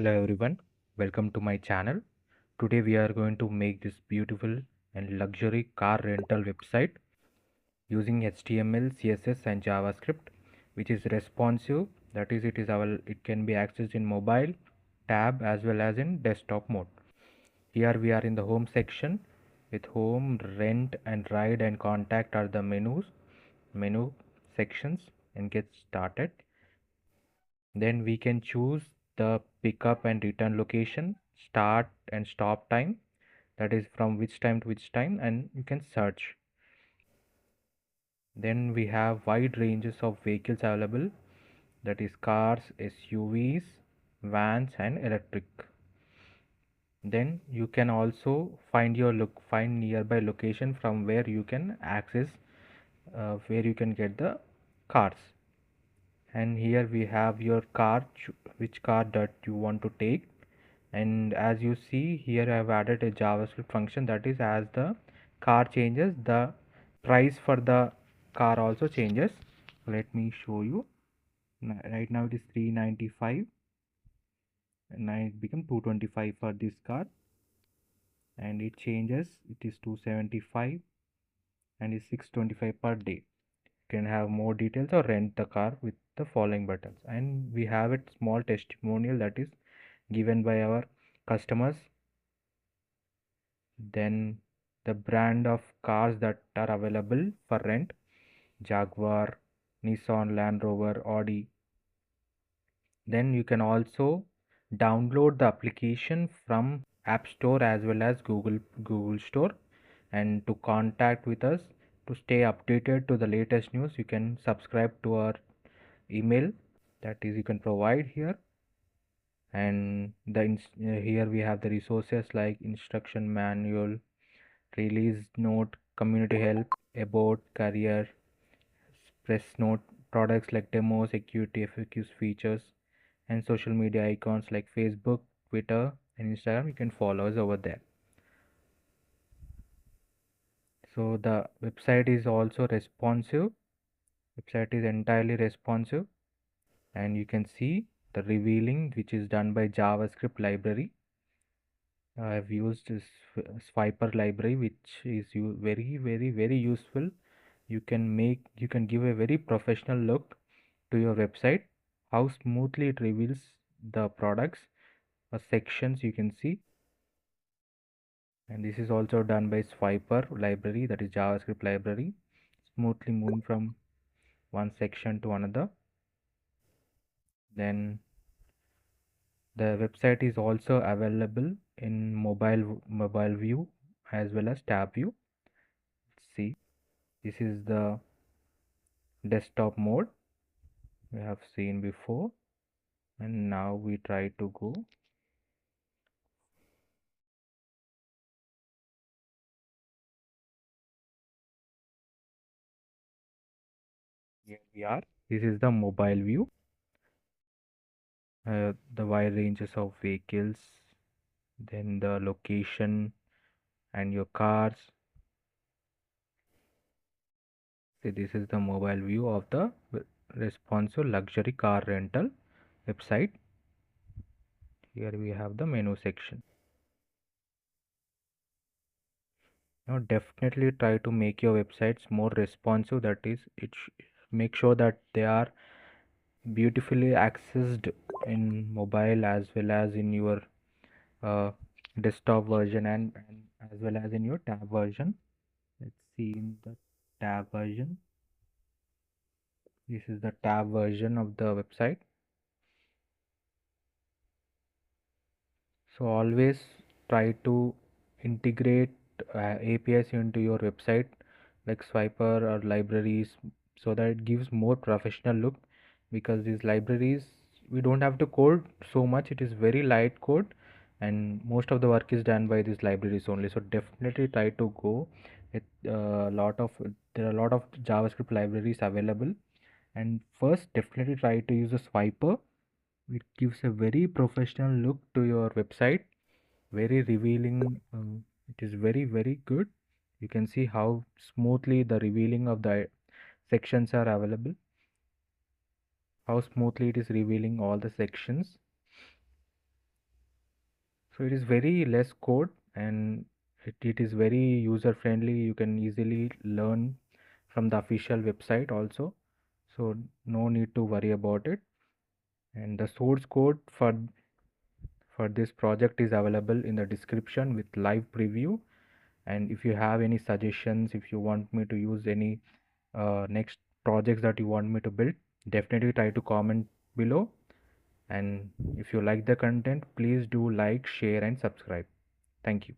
Hello everyone, welcome to my channel. Today we are going to make this beautiful and luxury car rental website using HTML, CSS and JavaScript, which is responsive. That is, it can be accessed in mobile, tab as well as in desktop mode. Here we are in the home section with home, rent and ride and contact are the menu sections, and get started. Then we can choose the pickup and return location, start and stop time, that is from which time to which time, and you can search. Then we have wide ranges of vehicles available, that is cars, SUVs, vans and electric. Then you can also find nearby location from where you can access where you can get the cars. And here we have your car, which car that you want to take. And as you see here, I have added a JavaScript function, that is, as the car changes, the price for the car also changes. Let me show you. Right now it is 395 and now it become 225 for this car, and it changes, it is 275 and is 625 per day. You can have more details or rent the car with the following buttons. And we have a small testimonial that is given by our customers. Then the brand of cars that are available for rent: Jaguar, Nissan, Land Rover, Audi. Then you can also download the application from App Store as well as Google Store. And to contact with us, to stay updated to the latest news, you can subscribe to our email, that is you can provide here. And here we have the resources like instruction manual, release note, community help, about, career, press note, products like demo, security, FAQs, features, and social media icons like Facebook, Twitter and Instagram. You can follow us over there. So the website is also responsive. Website is entirely responsive, and you can see the revealing, which is done by JavaScript library. I have used this swiper library, which is very useful. You can give a very professional look to your website. How smoothly it reveals the products or sections, you can see. And this is also done by swiper library, that is JavaScript library, smoothly moving from one section to another. Then the website is also available in mobile view as well as tab view. See, this is the desktop mode we have seen before, and now we try to go. Here we are. This is the mobile view. The wide ranges of vehicles, then the location and your cars. See, this is the mobile view of the responsive luxury car rental website. Here we have the menu section. Now definitely try to make your websites more responsive, that is, make sure that they are beautifully accessed in mobile as well as in your desktop version, and as well as in your tab version. Let's see in the tab version. This is the tab version of the website. So always try to integrate APIs into your website like Swiper or libraries, so that it gives more professional look. Because these libraries, we don't have to code so much, it is very light code, and most of the work is done by these libraries only. So definitely try to go with there are a lot of JavaScript libraries available. And first definitely try to use a Swiper. It gives a very professional look to your website, very revealing. It is very good. You can see how smoothly the revealing of the sections are available, how smoothly it is revealing all the sections. So it is very less code, and it is very user friendly. You can easily learn from the official website also. So no need to worry about it. And the source code for this project is available in the description with live preview. And if you have any suggestions, if you want me to use any next projects that you want me to build, definitely try to comment below. And if you like the content, please do like, share and subscribe. Thank you.